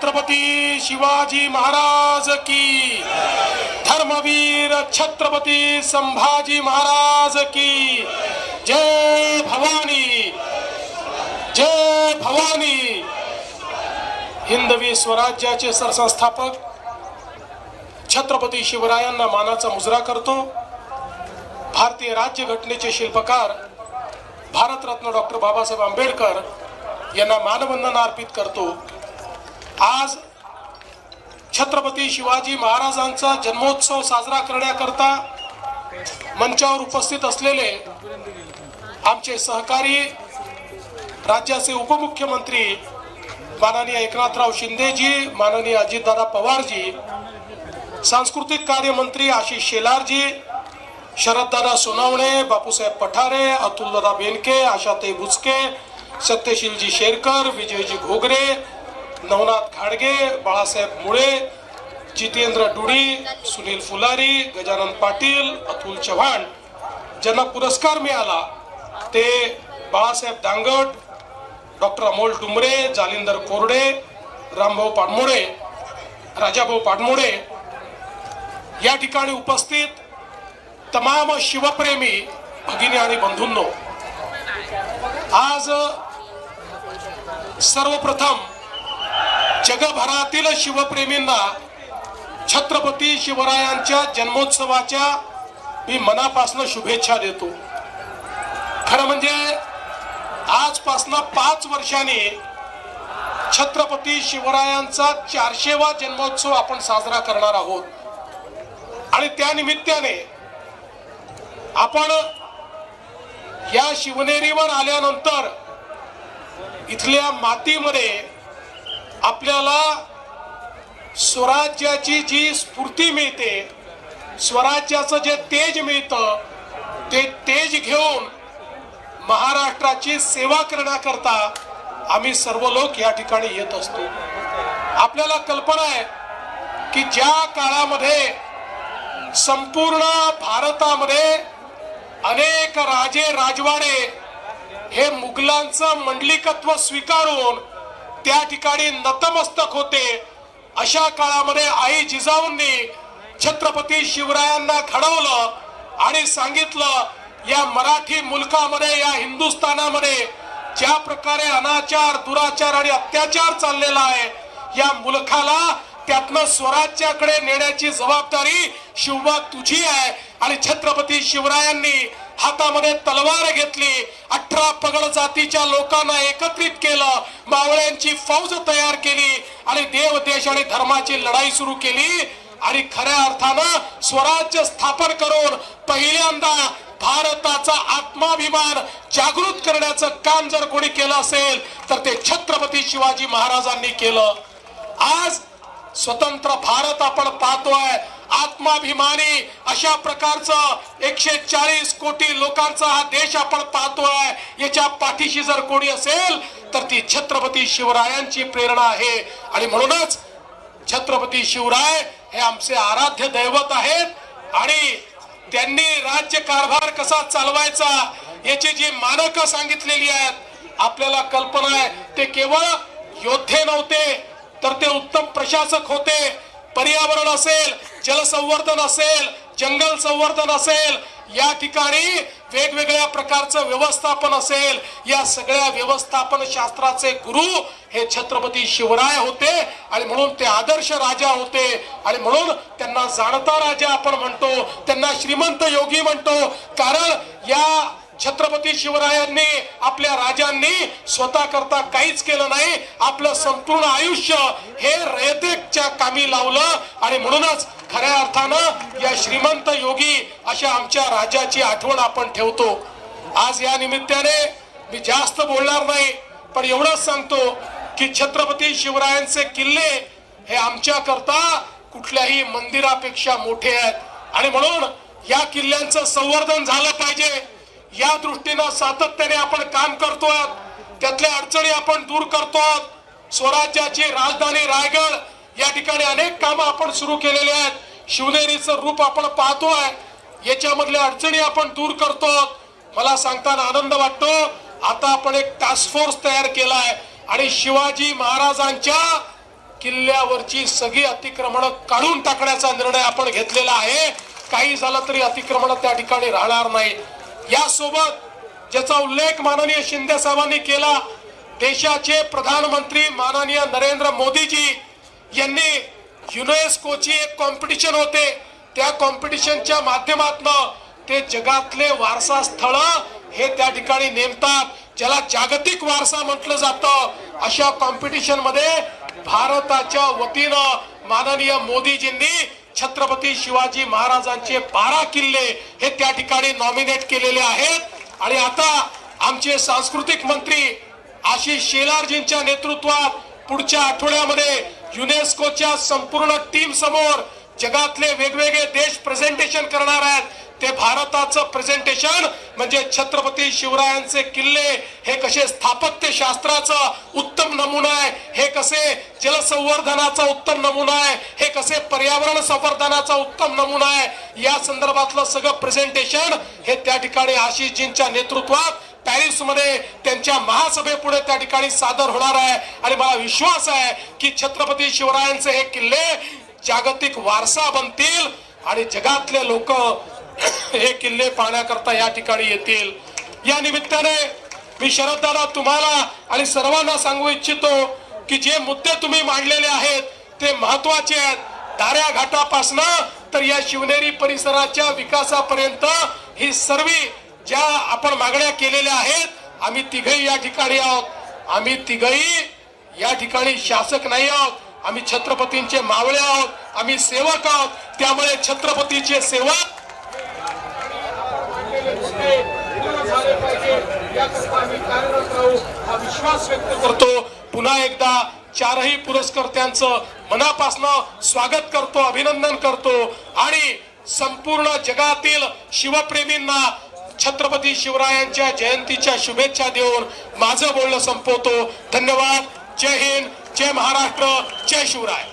छत्रपती शिवाजी महाराज की, धर्मवीर छत्रपती संभाजी महाराज की जय भवानी, जय भवानी। हिंदवी स्वराज्याचे सरसंस्थापक छत्रपती शिवरायांना मानाचा मुजरा करतो। भारतीय राज्यघटनेचे शिल्पकार भारतरत्न डॉक्टर बाबासाहेब आंबेडकर यांना मानवंदना अर्पित करतो। आज छत्रपती शिवाजी महाराजांचा जन्मोत्सव साजरा करण्याकरता मंचावर उपस्थित असलेले आमचे सहकारी राज्याचे उपमुख्यमंत्री माननीय एकनाथराव शिंदेजी, माननीय अजितदादा पवारजी, सांस्कृतिक कार्य मंत्री आशिष शेलारजी, शरददादा सोनावणे, बापूसाहेब पठारे, अतुलदादा बेनके, आशाताई बुचके, सत्यशीलजी शेरकर, विजयजी घोगरे, नवनाथ घाडगे, बाळासाहेब मुळे, जितेंद्र डुडी, सुनील फुलारी, गजानन पाटील, अतुल चव्हाण, ज्यांना पुरस्कार मिळाला ते बाळासाहेब दांगट, डॉक्टर अमोल डुमरे, जालिंदर कोरडे, रामभाऊ पाडमोडे, राजाभाऊ पाडमोडे, या ठिकाणी उपस्थित तमाम शिवप्रेमी भगिनी आणि बंधूंनो, आज सर्वप्रथम जगभरातील शिवप्रेमींना छत्रपती शिवरायांच्या जन्मोत्सवाच्या मी मनापासून शुभेच्छा देतो। खरं म्हणजे आजपासून 5 वर्षांनी छत्रपती शिवरायांचा 400वा जन्मोत्सव आपण साजरा करणार आहोत आणि त्या निमित्ताने आपण या शिवनेरीवर आल्यानंतर इथल्या मातीमध्ये आपल्याला स्वराज्याची जी स्फूर्ती मिळते, स्वराज्याचं जे तेज मिळतं, ते तेज घेऊन महाराष्ट्राची सेवा करण्याकरता आम्ही सर्व लोक या ठिकाणी येत असतो। आपल्याला कल्पना आहे की ज्या काळामध्ये संपूर्ण भारतामध्ये अनेक राजे राजवाडे हे मुघलांचं मंडलिकत्व स्वीकारून त्या ठिकाणी नतमस्तक होते, अशा काळामध्ये आई जिजाऊंनी छत्रपती शिवरायांना घडवलं आणि सांगितलं या मराठी मुलकामध्ये, या हिंदुस्थानामध्ये ज्या प्रकारे अनाचार, दुराचार आणि अत्याचार चाललेला आहे, या मुलखाला त्यातनं स्वराज्याकडे नेण्याची जबाबदारी शिवबा तुझी आहे। आणि छत्रपती शिवरायांनी हातामध्ये तलवार घेतली, 18 पगड जातीच्या लोकांना एकत्रित केलं, मावळ्यांची फौज तयार केली आणि देव, देश आणि धर्माची लढाई सुरू केली आणि खऱ्या अर्थानं स्वराज्य स्थापन करून पहिल्यांदा भारताचा आत्माभिमान जागृत करण्याचं काम जर कोणी केलं असेल तर ते छत्रपती शिवाजी महाराजांनी केलं। आज स्वतंत्र भारत आपण पाहतोय, आत्माभिमानी अशा प्रकारचं 140 कोटी लोकांचा हा देश आपण पाहतोय। याच्या पाठीशी जर कोणी असेल तर ती छत्रपती शिवरायांची प्रेरणा आहे आणि म्हणूनच छत्रपती शिवराय हे आमचे आराध्य दैवत आहेत आणि त्यांनी राज्य कारभार कसा चालवायचा याची जी मानकं सांगितलेली आहेत, आपल्याला कल्पना आहे ते केवळ योद्धे नव्हते तर ते उत्तम प्रशासक होते। पर्यावरण असेल, जलसंवर्धन असेल, जंगल संवर्धन असेल, या ठिकाणी वेगवेगळ्या प्रकारचं व्यवस्थापन असेल, या सगळ्या व्यवस्थापन शास्त्राचे गुरु हे छत्रपती शिवराय होते आणि म्हणून ते आदर्श राजा होते आणि म्हणून त्यांना जाणता राजा आपण म्हणतो, त्यांना श्रीमंत योगी म्हणतो। कारण या छत्रपती शिवरायांनी, आपल्या राजांनी स्वतः करता काहीच केलं नाही, आपलं संपूर्ण आयुष्य हे रयतेच्या कामी लावलं आणि म्हणूनच खऱ्या अर्थानं या श्रीमंत योगी अशा आमच्या राजाची आठवण आपण ठेवतो। आज या निमित्ताने मी जास्त बोलणार नाही, पण एवढंच सांगतो की छत्रपती शिवरायांचे किल्ले हे आमच्या करता कुठल्याही मंदिरापेक्षा मोठे आहेत आणि म्हणून या किल्ल्यांचं संवर्धन झालं पाहिजे। या दृष्टीने सातत्याने आपण काम करतोय, त्यातल्या अडचणी आपण दूर करतोय। स्वराज्याची राजधानी रायगड या ठिकाणी अनेक कामं आपण सुरू केलेले आहेत, शिवनेरीचं रूप आपण पाहतोय, याच्यामधल्या अडचणी आपण दूर करतोय। मला सांगताना आनंद वाटतो, आता आपण एक टास्क फोर्स तयार केलाय आणि शिवाजी महाराजांच्या किल्ल्यावरची सगळी अतिक्रमण काढून टाकण्याचा निर्णय आपण घेतलेला आहे. काही झालं तरी अतिक्रमण त्या ठिकाणी राहणार नाही. यासोबत ज्याचा उल्लेख माननीय शिंदे साहेबांनी केला, देशाचे प्रधानमंत्री माननीय नरेंद्र मोदीजी यांनी युनेस्कोची एक कॉम्पिटिशन होते, त्या कॉम्पिटिशनच्या माध्यमातून ते जगातले वारसा स्थळ हे त्या ठिकाणी नेमतात, ज्याला जागतिक वारसा म्हटलं जातं. अशा कॉम्पिटिशन मध्ये भारताच्या वतीनं माननीय मोदीजींनी छत्रपती शिवाजी महाराजांचे 12 किल्ले हे त्या ठिकाणी नॉमिनेट केलेले आहेत. आणि आता आमचे सांस्कृतिक मंत्री आशिष शेलारजींच्या नेतृत्वात पुढच्या आठवड्यामध्ये युनेस्कोच्या संपूर्ण टीम समोर जगातले वेगवेगळे देश प्रेझेंटेशन करणार आहेत. ते भारताचं प्रेझेंटेशन म्हणजे छत्रपती शिवरायांचे किल्ले हे कसे स्थापत्य शास्त्राचा उत्तम नमुना आहे, हे कसे जलसंवर्धनाचा उत्तम नमुना आहे, हे कसे पर्यावरण संवर्धनाचा उत्तम नमुना आहे, या संदर्भातलं सगळं प्रेझेंटेशन हे त्या ठिकाणी आशिषजींच्या नेतृत्वात पॅरिस मध्ये त्यांच्या महासभेपुढे त्या ठिकाणी सादर होणार आहे. आणि मला विश्वास आहे की छत्रपती शिवरायांचे हे किल्ले जागतिक वारसा बनतील आणि जगातले लोक हे किल्ले पाहण्याकरता या ठिकाणी येतील. या निमित्ताने मी शरददादा तुम्हाला आणि सर्वांना सांगू इच्छितो की जे मुद्दे तुम्ही मांडलेले आहेत ते महत्वाचे आहेत. दाऱ्या घाटापासनं तर या शिवनेरी परिसराच्या विकासापर्यंत ही सर्व ज्या आपण मागण्या केलेल्या आहेत, आम्ही तिघही या ठिकाणी आहोत. आम्ही तिघही या ठिकाणी शासक नाही आहोत, आम्ही छत्रपतींचे मावळे आहोत, आम्ही सेवक आहोत. त्यामुळे छत्रपतीचे सेवक हा विश्वास व्यक्त करतो. पुन्हा एकदा चारही पुरस्कर्त्यांचं मनापासून स्वागत करतो, अभिनंदन करतो आणि संपूर्ण जगातील शिवप्रेमींना छत्रपती शिवरायांच्या जयंतीच्या शुभेच्छा देऊन माझं बोलणं संपवतो. धन्यवाद. जय हिंद, जय महाराष्ट्र, जय शिवराय.